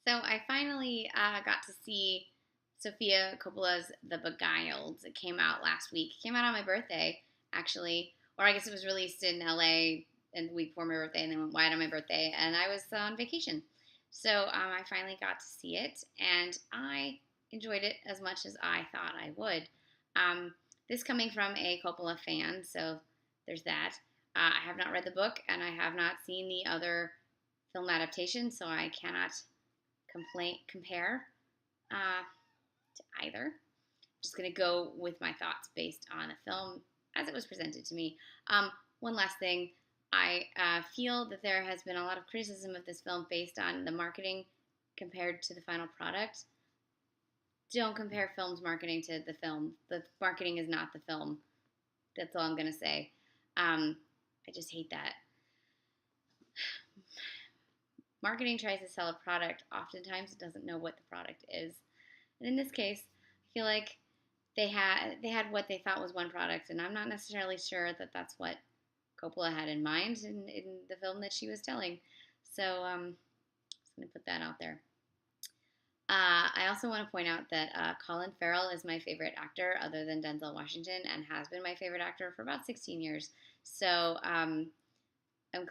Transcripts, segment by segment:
So I finally got to see Sofia Coppola's The Beguiled. It came out last week. It came out on my birthday, actually, or I guess it was released in LA in the week before my birthday, and then went wide on my birthday, and I was on vacation. So I finally got to see it, and I enjoyed it as much as I thought I would. Um, this coming from a Coppola fan, so there's that. I have not read the book, and I have not seen the other film adaptation, so I cannot compare to either. I'm just going to go with my thoughts based on the film as it was presented to me. One last thing. I feel that there has been a lot of criticism of this film based on the marketing compared to the final product. Don't compare film's marketing to the film. The marketing is not the film. That's all I'm going to say. I just hate that. Marketing tries to sell a product. Oftentimes it doesn't know what the product is. And in this case, I feel like they had what they thought was one product, and I'm not necessarily sure that that's what Coppola had in mind in the film that she was telling. So just going to put that out there. I also want to point out that Colin Farrell is my favorite actor other than Denzel Washington, and has been my favorite actor for about 16 years. So I'm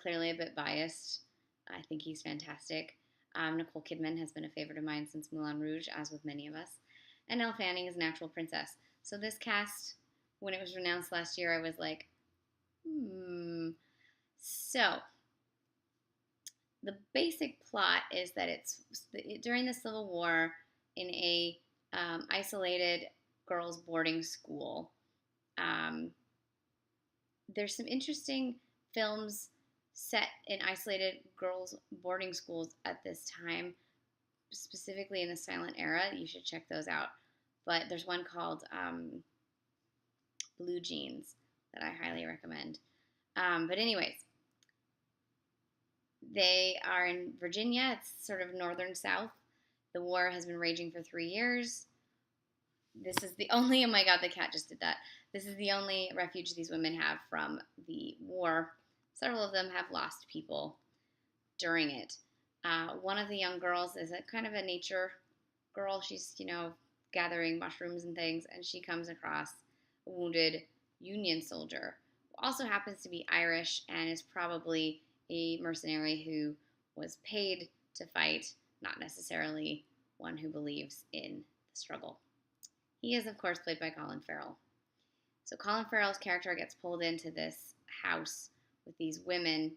clearly a bit biased. I think he's fantastic. Nicole Kidman has been a favorite of mine since Moulin Rouge, as with many of us. And Elle Fanning is an actual princess. So this cast, when it was announced last year, I was like, So, the basic plot is that it's during the Civil War in a isolated girls' boarding school. There's some interesting films set in isolated girls' boarding schools at this time, specifically in the silent era. You should check those out. But there's one called Blue Jeans that I highly recommend. But anyways, they are in Virginia. It's sort of northern South. The war has been raging for 3 years. This is the only, oh my God, the cat just did that. This is the only refuge these women have from the war. Several of them have lost people during it. One of the young girls is a kind of a nature girl. She's, gathering mushrooms and things, and she comes across a wounded Union soldier who also happens to be Irish and is probably a mercenary who was paid to fight, not necessarily one who believes in the struggle. He is, of course, played by Colin Farrell. So Colin Farrell's character gets pulled into this house with these women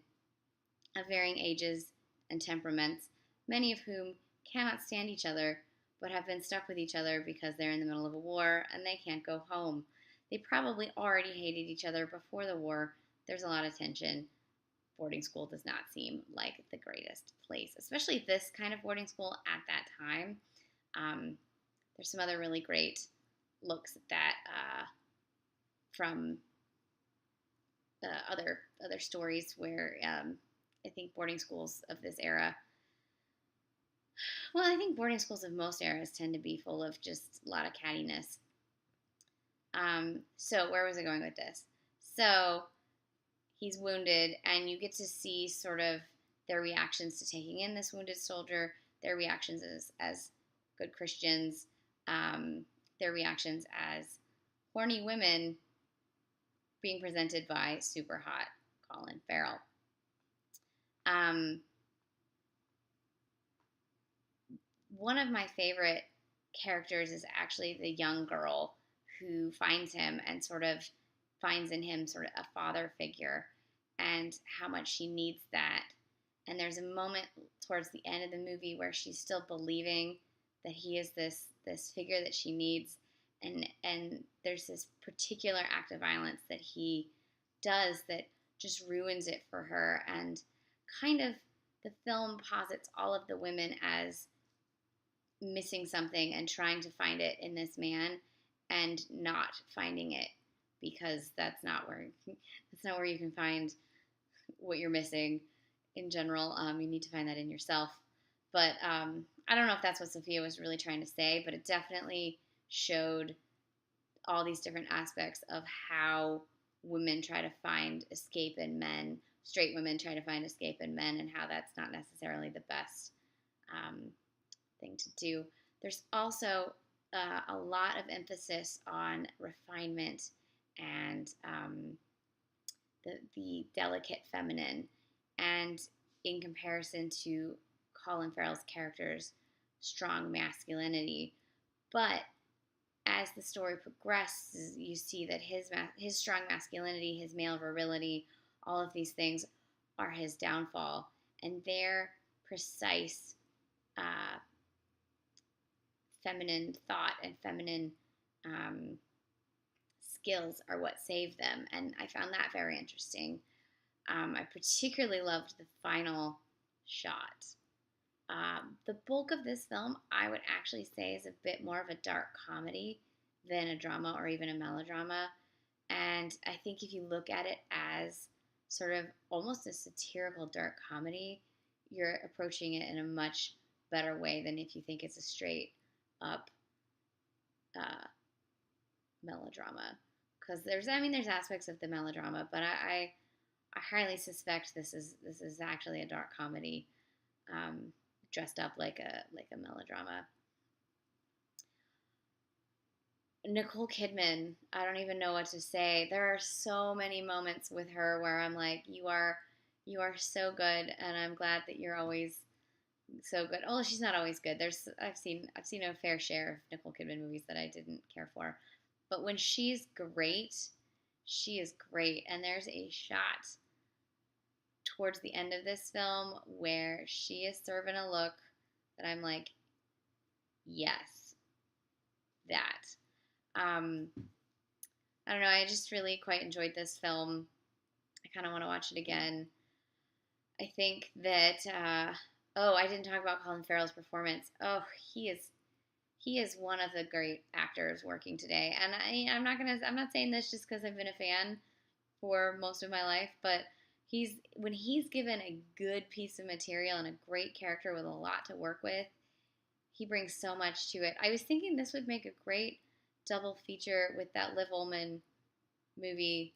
of varying ages and temperaments, many of whom cannot stand each other, but have been stuck with each other because they're in the middle of a war and they can't go home. They probably already hated each other before the war. There's a lot of tension. Boarding school does not seem like the greatest place, especially this kind of boarding school at that time. There's some other really great looks at that from other stories where I think boarding schools of this era, well, I think boarding schools of most eras tend to be full of just a lot of cattiness. So where was I going with this? So he's wounded, and you get to see sort of their reactions to taking in this wounded soldier, their reactions as good Christians, their reactions as horny women being presented by super hot Colin Farrell. One of my favorite characters is actually the young girl who finds him and sort of finds in him sort of a father figure, and how much she needs that. And there's a moment towards the end of the movie where she's still believing that he is this figure that she needs, and there's this particular act of violence that he does that just ruins it for her. And kind of the film posits all of the women as missing something and trying to find it in this man and not finding it, because that's not where you can find what you're missing in general. You need to find that in yourself. But I don't know if that's what Sofia was really trying to say, but it definitely showed all these different aspects of how women try to find escape in men, straight women try to find escape in men, and how that's not necessarily the best thing to do. There's also a lot of emphasis on refinement and the delicate feminine, and in comparison to Colin Farrell's character's strong masculinity. But as the story progresses, you see that his strong masculinity, his male virility, all of these things are his downfall, and their precise feminine thought and feminine skills are what save them. And I found that very interesting. I particularly loved the final shot. The bulk of this film, I would actually say, is a bit more of a dark comedy than a drama or even a melodrama. And I think if you look at it as sort of almost a satirical dark comedy, you're approaching it in a much better way than if you think it's a straight up melodrama. Because there's aspects of the melodrama, but I highly suspect this is actually a dark comedy, dressed up like a melodrama. Nicole Kidman, I don't even know what to say. There are so many moments with her where I'm like, you are so good, and I'm glad that you're always so good. Oh, she's not always good. I've seen a fair share of Nicole Kidman movies that I didn't care for, but when she's great, she is great. And there's a shot towards the end of this film where she is serving a look that I'm like, yes, that. I don't know. I just really quite enjoyed this film. I kind of want to watch it again. I think that. I didn't talk about Colin Farrell's performance. Oh, he is one of the great actors working today. And I'm not saying this just because I've been a fan for most of my life, but when he's given a good piece of material and a great character with a lot to work with, he brings so much to it. I was thinking this would make a great double feature with that Liv Ullmann movie,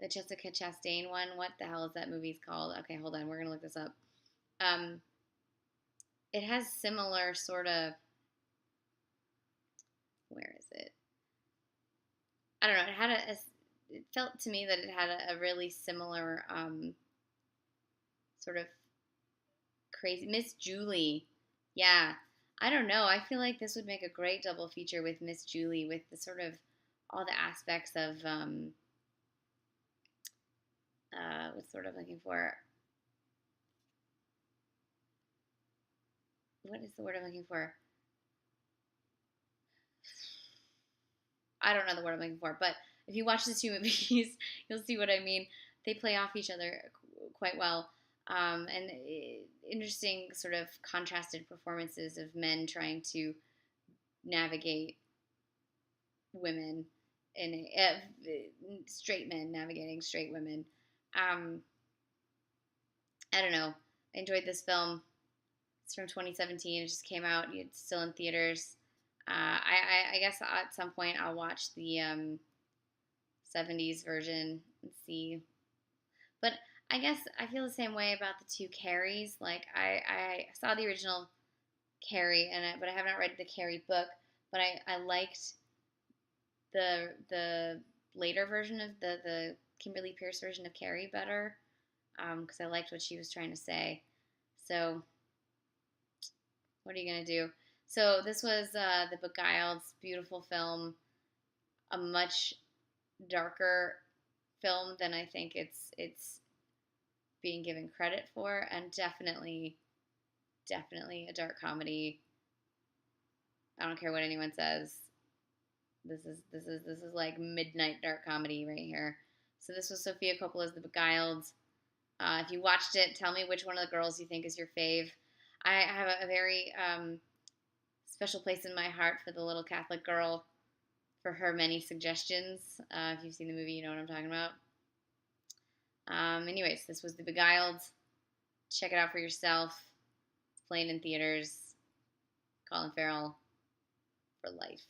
the Jessica Chastain one. What the hell is that movie's called? Okay, hold on. We're going to look this up. It has similar sort of, where is it? I don't know. It felt to me that it had a really similar sort of crazy, Miss Julie. Yeah. I don't know. I feel like this would make a great double feature with Miss Julie, with the sort of all the aspects of what's sort of looking for. What is the word I'm looking for? I don't know the word I'm looking for, but if you watch the two movies, you'll see what I mean. They play off each other quite well. And interesting sort of contrasted performances of men trying to navigate women, and straight men navigating straight women. I don't know. I enjoyed this film. It's from 2017. It just came out. It's still in theaters. I guess at some point I'll watch the 70s version and see. But I guess I feel the same way about the two Carries. Like I saw the original Carrie, but I have not read the Carrie book. But I liked the later version of the Kimberly Pierce version of Carrie better, because I liked what she was trying to say. So what are you gonna do? So this was the Beguiled, beautiful film, a much darker film than I think it's being given credit for, and definitely a dark comedy. I don't care what anyone says. This is like midnight dark comedy right here. So this was Sofia Coppola's The Beguiled. If you watched it, tell me which one of the girls you think is your fave. I have a very special place in my heart for the little Catholic girl, for her many suggestions. If you've seen the movie, you know what I'm talking about. Anyways, this was The Beguiled. Check it out for yourself. It's playing in theaters. Colin Farrell for life.